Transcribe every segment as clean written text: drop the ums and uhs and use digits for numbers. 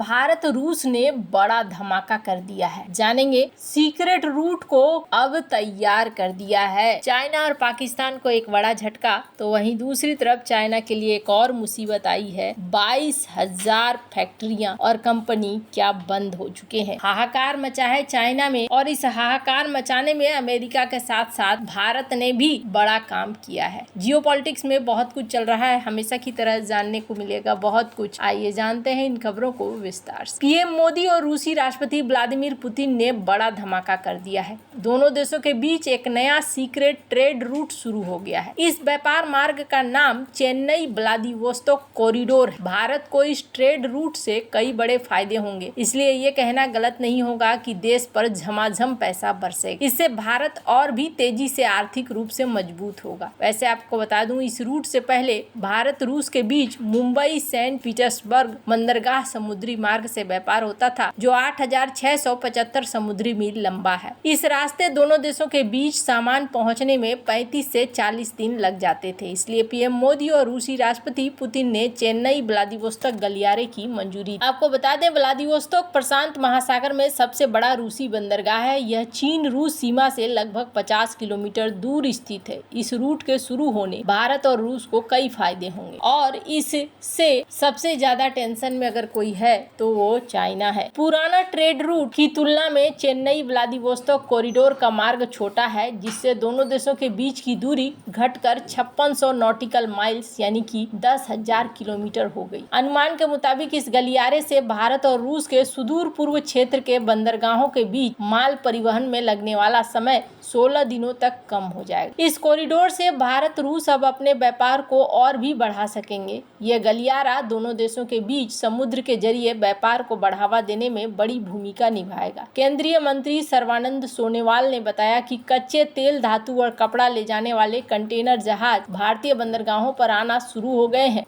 भारत रूस ने बड़ा धमाका कर दिया है। जानेंगे सीक्रेट रूट को अब तैयार कर दिया है। चाइना और पाकिस्तान को एक बड़ा झटका, तो वहीं दूसरी तरफ चाइना के लिए एक और मुसीबत आई है। 22,000 फैक्ट्रियां और कंपनी क्या बंद हो चुके हैं। हाहाकार मचा है चाइना में, और इस हाहाकार मचाने में अमेरिका के साथ साथ भारत ने भी बड़ा काम किया है। जियोपॉलिटिक्स में बहुत कुछ चल रहा है, हमेशा की तरह जानने को मिलेगा बहुत कुछ। आइए जानते हैं इन खबरों को विस्तार से। पीएम मोदी और रूसी राष्ट्रपति व्लादिमीर पुतिन ने बड़ा धमाका कर दिया है। दोनों देशों के बीच एक नया सीक्रेट ट्रेड रूट शुरू हो गया है। इस व्यापार मार्ग का नाम चेन्नई व्लादिवोस्तोक कॉरिडोर है। भारत को इस ट्रेड रूट से कई बड़े फायदे होंगे, इसलिए ये कहना गलत नहीं होगा कि देश पर झमाझम पैसा बरसेगा। इससे भारत और भी तेजी से आर्थिक रूप से मजबूत होगा। वैसे आपको बता दूं, इस रूट से पहले भारत रूस के बीच मुंबई सेंट पीटर्सबर्ग बंदरगाह समुद्री मार्ग से व्यापार होता था, जो 8,675 समुद्री मील लंबा है। इस रास्ते दोनों देशों के बीच सामान पहुंचने में 35 से 40 दिन लग जाते थे। इसलिए पीएम मोदी और रूसी राष्ट्रपति पुतिन ने चेन्नई व्लादिवोस्तोक गलियारे की मंजूरी। आपको बता दें, व्लादिवोस्तोक प्रशांत महासागर में सबसे बड़ा रूसी बंदरगाह है। यह चीन रूस सीमा से लगभग 50 किलोमीटर दूर स्थित है। इस रूट के शुरू होने भारत और रूस को कई फायदे होंगे, और इससे सबसे ज्यादा टेंशन में अगर कोई है तो वो चाइना है। पुराना ट्रेड रूट की तुलना में चेन्नई व्लादिवोस्तोक कॉरिडोर का मार्ग छोटा है, जिससे दोनों देशों के बीच की दूरी घटकर 5600 नॉटिकल माइल्स यानी कि 10,000 किलोमीटर हो गई। अनुमान के मुताबिक इस गलियारे से भारत और रूस के सुदूर पूर्व क्षेत्र के बंदरगाहों के बीच माल परिवहन में लगने वाला समय 16 दिनों तक कम हो जाएगा। इस कॉरिडोर से भारत रूस अब अपने व्यापार को और भी बढ़ा सकेंगे। यह गलियारा दोनों देशों के बीच समुद्र के जरिए व्यापार को बढ़ावा देने में बड़ी भूमिका निभाएगा। केंद्रीय मंत्री सर्बानंद सोनोवाल ने बताया कि कच्चे तेल, धातु और कपड़ा ले जाने वाले कंटेनर जहाज भारतीय बंदरगाहों पर आना शुरू हो गए हैं।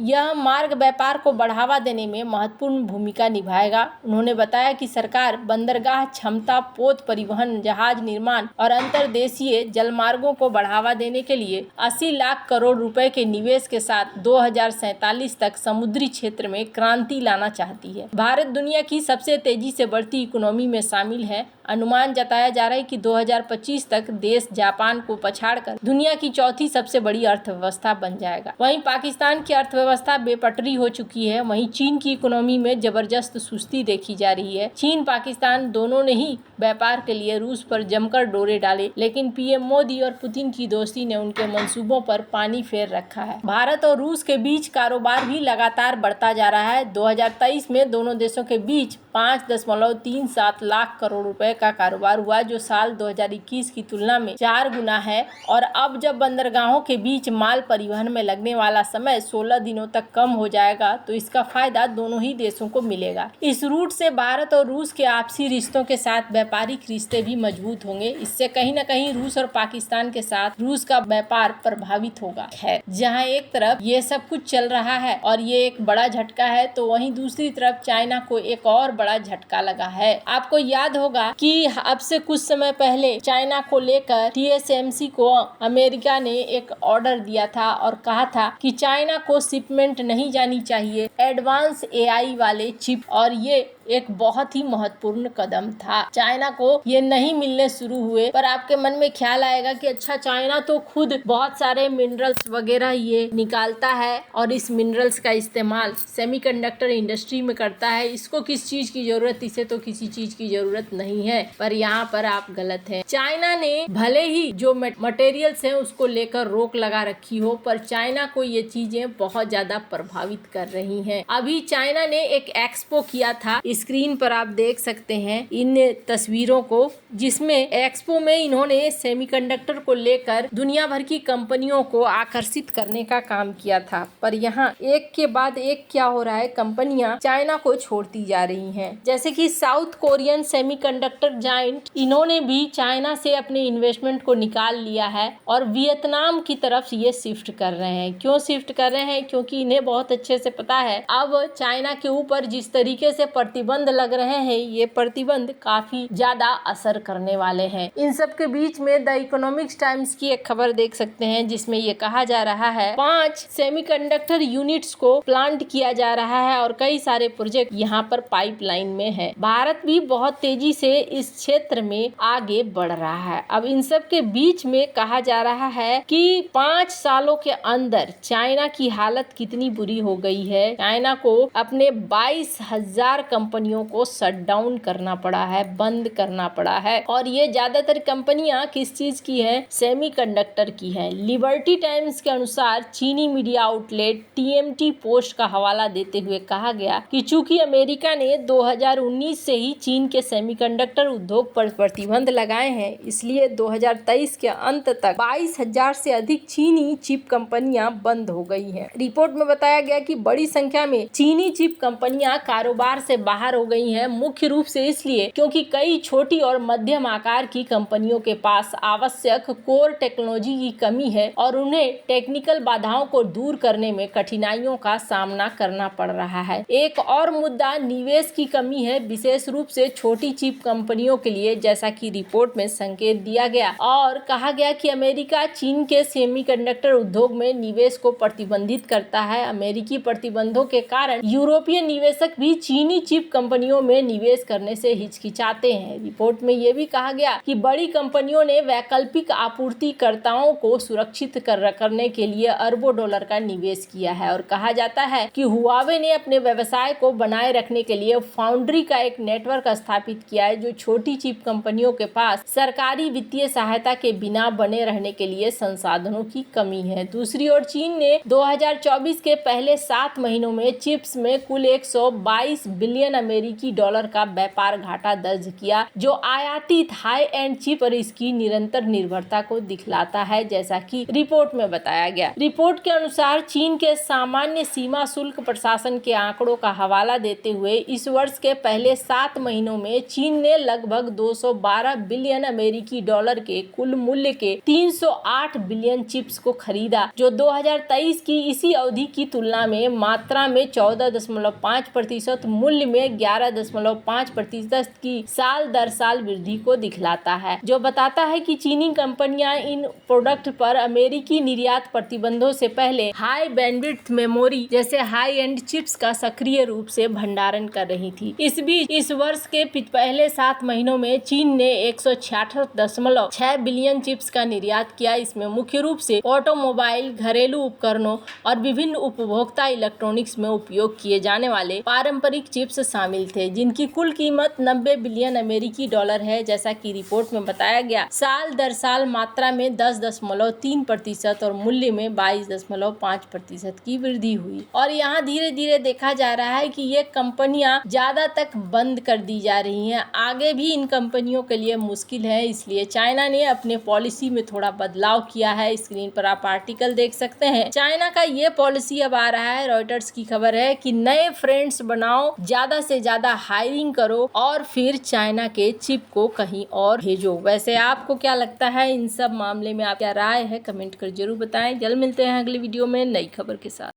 यह मार्ग व्यापार को बढ़ावा देने में महत्वपूर्ण भूमिका निभाएगा। उन्होंने बताया कि सरकार बंदरगाह क्षमता, पोत परिवहन, जहाज निर्माण और अंतर्देशीय जलमार्गों को बढ़ावा देने के लिए 80 लाख करोड़ रुपए के निवेश के साथ 2047 तक समुद्री क्षेत्र में क्रांति लाना चाहती है। भारत दुनिया की सबसे तेजी से बढ़ती इकोनॉमी में शामिल है। अनुमान जताया जा रहा है कि 2025 तक देश जापान को पछाड़कर दुनिया की चौथी सबसे बड़ी अर्थव्यवस्था बन जाएगा। वहीं पाकिस्तान की अर्थव्यवस्था बेपटरी हो चुकी है। वहीं चीन की इकोनॉमी में जबरदस्त सुस्ती देखी जा रही है। चीन, पाकिस्तान दोनों ने ही व्यापार के लिए रूस पर जमकर डोरे डाले, लेकिन पीएम मोदी और पुतिन की दोस्ती ने उनके मंसूबों पर पानी फेर रखा है। भारत और रूस के बीच कारोबार भी लगातार बढ़ता जा रहा है। 2023 में दोनों देशों के बीच 5.37 लाख करोड़ रुपए का कारोबार हुआ, जो साल 2021 की तुलना में 4 गुना है। और अब जब बंदरगाहों के बीच माल परिवहन में लगने वाला समय 16 दिनों तक कम हो जाएगा, तो इसका फायदा दोनों ही देशों को मिलेगा। इस रूट से भारत और रूस के आपसी रिश्तों के साथ व्यापारिक रिश्ते भी मजबूत होंगे। इससे कहीं न कहीं रूस और पाकिस्तान के साथ रूस का व्यापार प्रभावित होगा। है जहां एक तरफ ये सब कुछ चल रहा है और ये एक बड़ा झटका है, तो वहीं दूसरी तरफ चाइना को एक और बड़ा झटका लगा है। आपको याद होगा कि अब से कुछ समय पहले चाइना को लेकर TSMC को अमेरिका ने एक ऑर्डर दिया था और कहा था कि चाइना को शिपमेंट नहीं जानी चाहिए एडवांस AI वाले चिप, और ये एक बहुत ही महत्वपूर्ण कदम था। चाइना को ये नहीं मिलने शुरू हुए, पर आपके मन में ख्याल आएगा कि अच्छा, चाइना तो खुद बहुत सारे मिनरल्स वगैरह ये निकालता है और इस मिनरल्स का इस्तेमाल सेमीकंडक्टर इंडस्ट्री में करता है, इसको किस चीज की जरूरत, इसे तो किसी चीज की जरूरत नहीं है। पर यहाँ पर आप गलत हैं। चाइना ने भले ही जो मटेरियल्स हैं उसको लेकर रोक लगा रखी हो, पर चाइना को ये चीजें बहुत ज्यादा प्रभावित कर रही हैं। अभी चाइना ने एक एक्सपो किया था, स्क्रीन पर आप देख सकते हैं इन तस्वीरों को, जिसमें एक्सपो में इन्होंने सेमीकंडक्टर को लेकर दुनिया भर की कंपनियों को आकर्षित करने का काम किया था। पर यहाँ एक के बाद एक क्या हो रहा है, कंपनियां चाइना को छोड़ती जा रही हैं। जैसे कि south Korean semiconductor semiconductor giant, इन्होंने भी चाइना से अपने इन्वेस्टमेंट को निकाल लिया है और वियतनाम की तरफ ये शिफ्ट कर रहे हैं। क्यों शिफ्ट कर रहे हैं? क्योंकि इन्हें बहुत अच्छे से पता है अब चाइना के ऊपर जिस तरीके से प्रतिबंध लग रहे हैं, ये प्रतिबंध काफी ज्यादा असर करने वाले हैं। इन सब के बीच में द इकोनॉमिक्स टाइम्स की एक खबर देख सकते हैं, जिसमें ये कहा जा रहा है 5 सेमीकंडक्टर यूनिट्स को प्लांट किया जा रहा है और कई सारे प्रोजेक्ट यहाँ पर पाइपलाइन में है। भारत भी बहुत तेजी से इस क्षेत्र में आगे बढ़ रहा है। अब इन सब के बीच में कहा जा रहा है कि 5 सालों के अंदर चाइना की हालत कितनी बुरी हो गई है। चाइना को अपने 22,000 कंपनियों को शट डाउन करना पड़ा है, बंद करना पड़ा है। और ये ज्यादातर कंपनियां किस चीज की है? सेमीकंडक्टर की है। लिबर्टी टाइम्स के अनुसार चीनी मीडिया आउटलेट TMT पोस्ट का हवाला देते हुए कहा गया कि चूंकि अमेरिका ने 2019 से ही चीन के सेमीकंडक्टर उद्योग पर प्रतिबंध लगाए हैं, इसलिए 2023 के अंत तक 22,000 से अधिक चीनी चिप कंपनियां बंद हो गई हैं। रिपोर्ट में बताया गया कि बड़ी संख्या में चीनी चिप कंपनियां कारोबार से बाहर हो गई हैं, मुख्य रूप से इसलिए क्योंकि कई छोटी और मध्यम आकार की कंपनियों के पास आवश्यक कोर टेक्नोलॉजी की कमी है और उन्हें टेक्निकल बाधाओं को दूर करने में कठिनाइयों का सामना करना पड़ रहा है। एक और मुद्दा निवेश की कमी है, विशेष रूप से छोटी चिप कंपनियों के लिए, जैसा कि रिपोर्ट में संकेत दिया गया और कहा गया कि अमेरिका चीन के सेमीकंडक्टर उद्योग में निवेश को प्रतिबंधित करता है। अमेरिकी प्रतिबंधों के कारण यूरोपीय निवेशक भी चीनी चिप कंपनियों में निवेश करने से हिचकिचाते हैं। रिपोर्ट में यह भी कहा गया कि बड़ी कंपनियों ने वैकल्पिक आपूर्तिकर्ताओं को सुरक्षित करने के लिए अरबों डॉलर का निवेश किया है और कहा जाता है कि हुआवे ने अपने व्यवसाय को बनाए रखने के लिए फाउंड्री का एक नेटवर्क स्थापित किया है, जो छोटी चिप कंपनियों के पास सरकारी वित्तीय सहायता के बिना बने रहने के लिए संसाधनों की कमी है। दूसरी ओर चीन ने 2024 के पहले 7 महीनों में चिप्स में कुल 122 बिलियन अमेरिकी डॉलर का व्यापार घाटा दर्ज किया, जो आयातित हाई एंड चिप पर इसकी निरंतर निर्भरता को दिखलाता है, जैसा कि रिपोर्ट में बताया गया। रिपोर्ट के अनुसार चीन के सामान्य सीमा शुल्क प्रशासन के आंकड़ों का हवाला देते हुए इस वर्ष के पहले 7 महीनों में चीन ने लगभग 212 बिलियन अमेरिकी डॉलर के कुल मूल्य के 308 बिलियन चिप्स को खरीदा, जो 2023 की इसी अवधि की तुलना में मात्रा में 14.5%, मूल्य में 11.5% की साल दर साल वृद्धि को दिखलाता है, जो बताता है कि चीनी कंपनियां इन प्रोडक्ट पर अमेरिकी निर्यात प्रतिबंधों से पहले हाई बैंडविड्थ मेमोरी जैसे हाई एंड चिप्स का सक्रिय रूप से भंडारण कर रही थी। इस बीच इस वर्ष के पहले 7 महीनों में चीन ने 166.6 बिलियन चिप्स का निर्यात किया। इसमें मुख्य रूप से ऑटोमोबाइल, घरेलू उपकरणों और विभिन्न उपभोक्ता इलेक्ट्रॉनिक्स में उपयोग किए जाने वाले पारंपरिक चिप्स शामिल थे, जिनकी कुल कीमत 90 बिलियन अमेरिकी डॉलर है, जैसा कि रिपोर्ट में बताया गया। साल दर साल मात्रा में 10.3% और मूल्य में 22.5% की वृद्धि हुई। और यहाँ धीरे धीरे देखा जा रहा है कि ये कंपनियां ज्यादा तक बंद कर दी जा रही हैं। आगे भी इन कंपनियों के लिए मुश्किल है, इसलिए चाइना ने अपने पॉलिसी में थोड़ा बदलाव किया है। स्क्रीन पर आप आर्टिकल देख सकते हैं। चाइना का ये पॉलिसी अब आ रहा है, रॉयटर्स की खबर है कि नए फ्रेंड्स बनाओ, ज्यादा से ज्यादा हायरिंग करो और फिर चाइना के चिप को कहीं और भेजो। वैसे आपको क्या लगता है इन सब मामले में? आप क्या राय है कमेंट कर जरूर बताएं। जल्द मिलते हैं अगली वीडियो में नई खबर के साथ।